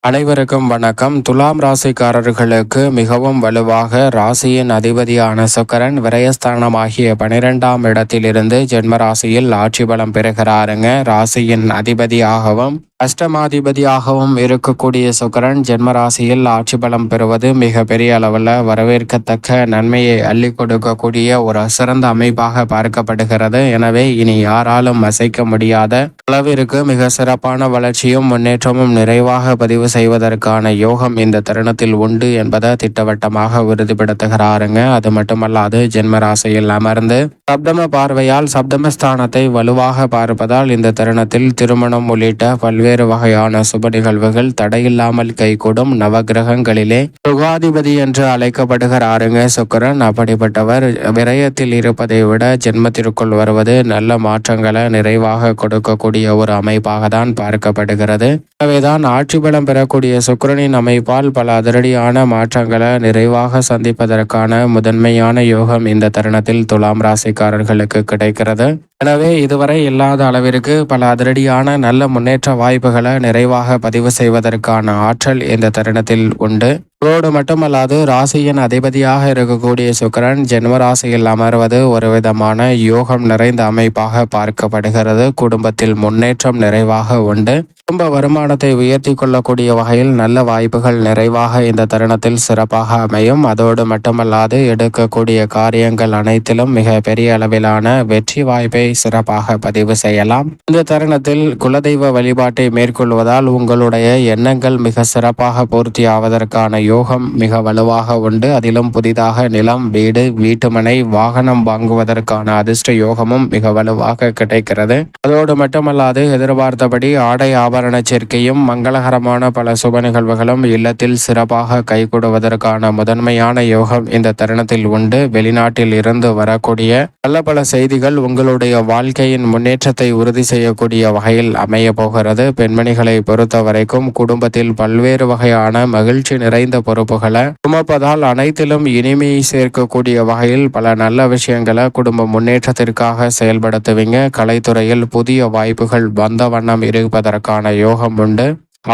அனைவருக்கும் வணக்கம். துலாம் ராசிக்காரர்களுக்கு மிகவும் வலுவாக ராசியின் அதிபதியான சுக்கிரன் விரயஸ்தானமாகிய 12ஆம் இடத்திலிருந்து ஜென்ம ராசியில் ஆட்சி பலம் பெறுகிறாருங்க. ராசியின் அதிபதியாகவும் அஷ்டமாதிபதியாகவும் இருக்கக்கூடிய சுக்கிரன் ஜென்ம ராசியில் ஆட்சி பலம் பெறுவது மிக பெரிய அளவில் வரவேற்கத்தக்க நன்மையை அள்ளி கொடுக்கக்கூடிய ஒரு சிறந்த அமைப்பாக பார்க்கப்படுகிறது. எனவே இனி யாராலும் அசைக்க முடியாத அளவிற்கு மிக சிறப்பான வளர்ச்சியும் முன்னேற்றமும் நிறைவாக பதிவு செய்வதற்கான யோகம் இந்த தருணத்தில் உண்டு என்பதை திட்டவட்டமாக உறுதிப்படுத்துகிறாருங்க. அது மட்டுமல்லாது ஜென்ம ராசியில் அமர்ந்து சப்தம பார்வையால் சப்தமஸ்தானத்தை வலுவாக பார்ப்பதால் இந்த தருணத்தில் திருமணம் உள்ளிட்ட பல்வேறு வகையான சுப நிகழ்வுகள் தடையில்லாமல் கைகூடும். நவகிரகங்களிலே சுகாதிபதி என்று அழைக்கப்படுகிறாருங்க சுக்கிரன். அப்படிப்பட்டவர் விரயத்தில் இருப்பதை விட ஜென்மத்திற்குள் வருவது நல்ல மாற்றங்களை நிறைவாக கொடுக்கக்கூடிய ஒரு அமைப்பாக தான் பார்க்கப்படுகிறது. எனவேதான் ஆட்சி பலம் பெறக்கூடிய சுக்கிரனின் அமைப்பால் பல அதிரடியான மாற்றங்களை நிறைவாக சந்திப்பதற்கான முதன்மையான யோகம் இந்த தருணத்தில் துலாம் ராசிக்காரர்களுக்கு கிடைக்கிறது. எனவே இதுவரை இல்லாத அளவிற்கு பல அதிரடியான நல்ல முன்னேற்ற வாய்ப்புகளை நிறைவாக பதிவு செய்வதற்கான ஆற்றல் இந்த தருணத்தில் உண்டு. இதோடு மட்டுமல்லாது ராசியின் அதிபதியாக இருக்கக்கூடிய சுக்கிரன் ஜென்ம ராசியில் அமர்வது ஒரு விதமான யோகம் நிறைந்த அமைப்பாக பார்க்கப்படுகிறது. குடும்பத்தில் முன்னேற்றம் நிறைவாக உண்டு. குடும்ப வருமானத்தை உயர்த்தி கொள்ளக்கூடிய வகையில் நல்ல வாய்ப்புகள் நிறைவாக இந்த தருணத்தில் சிறப்பாக அமையும். அதோடு மட்டுமல்லாது எடுக்கக்கூடிய காரியங்கள் அனைத்திலும் மிக பெரிய அளவிலான வெற்றி வாய்ப்பை சிறப்பாக பதிவு செய்யலாம். இந்த தருணத்தில் குலதெய்வ வழிபாட்டை மேற்கொள்வதால் உங்களுடைய எண்ணங்கள் மிக சிறப்பாக பூர்த்தி ஆவதற்கான யோகம் மிக வலுவாக உண்டு. அதிலும் புதிதாக நிலம், வீடு, வீட்டுமனை, வாகனம் வாங்குவதற்கான அதிர்ஷ்ட யோகமும் மிக வலுவாக கிடைக்கிறது. அதோடு மட்டுமல்லாது எதிர்பார்த்தபடி ஆடை ஆபரண சேர்க்கையும் மங்களகரமான பல சுப நிகழ்வுகளும் இல்லத்தில் சிறப்பாக கைகூடுவதற்கான முதன்மையான யோகம் இந்த தருணத்தில் உண்டு. வெளிநாட்டில் இருந்து வரக்கூடிய நல்ல பல செய்திகள் உங்களுடைய வாழ்க்கையின் முன்னேற்றத்தை உறுதி செய்யக்கூடிய வகையில் அமைய போகிறது. பெண்மணிகளை பொறுத்த வரைக்கும் குடும்பத்தில் பல்வேறு வகையான மகிழ்ச்சி நிறைந்த பொறுப்புகளை சுமப்பதால் அனைத்திலும் இனிமையை சேர்க்கக்கூடிய வகையில் பல நல்ல விஷயங்களை குடும்ப முன்னேற்றத்திற்காக செயல்படுத்துவீங்க. கலைத்துறையில் புதிய வாய்ப்புகள் வந்த வண்ணம் இருப்பதற்கான யோகம் உண்டு.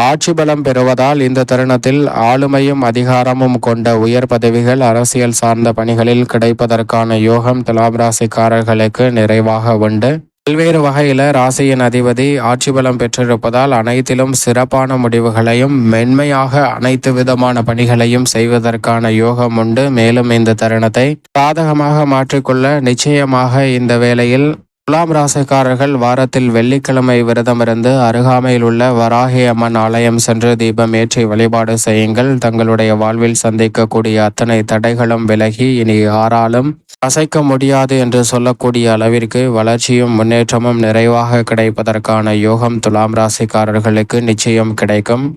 ஆட்சி பலம் பெறுவதால் இந்த தருணத்தில் ஆளுமையும் அதிகாரமும் கொண்ட உயர் பதவிகள் அரசியல் சார்ந்த பணிகளில் கிடைப்பதற்கான யோகம் துலாம் ராசிக்காரர்களுக்கு நிறைவாக உண்டு. பல்வேறு வகையில ராசியின் அதிபதி ஆட்சி பலம் பெற்றிருப்பதால் அனைத்திலும் சிறப்பான முடிவுகளையும் மென்மையாக அனைத்து விதமான பணிகளையும் செய்வதற்கான யோகம் உண்டு. மேலும் இந்த தருணத்தை சாதகமாக மாற்றிக்கொள்ள நிச்சயமாக இந்த வேளையில் துலாம் ராசிக்காரர்கள் வாரத்தில் வெள்ளிக்கிழமை விரதமிருந்து அருகாமையில் உள்ள வராகி அம்மன் ஆலயம் சென்று தீபம் ஏற்றி வழிபாடு செய்யுங்கள். தங்களுடைய வாழ்வில் சந்திக்கக்கூடிய அத்தனை தடைகளும் விலகி இனி யாராலும் அசைக்க முடியாது என்று சொல்லக்கூடிய அளவிற்கு வளர்ச்சியும் முன்னேற்றமும் நிறைவாக கிடைப்பதற்கான யோகம் துலாம் ராசிக்காரர்களுக்கு நிச்சயம் கிடைக்கும்.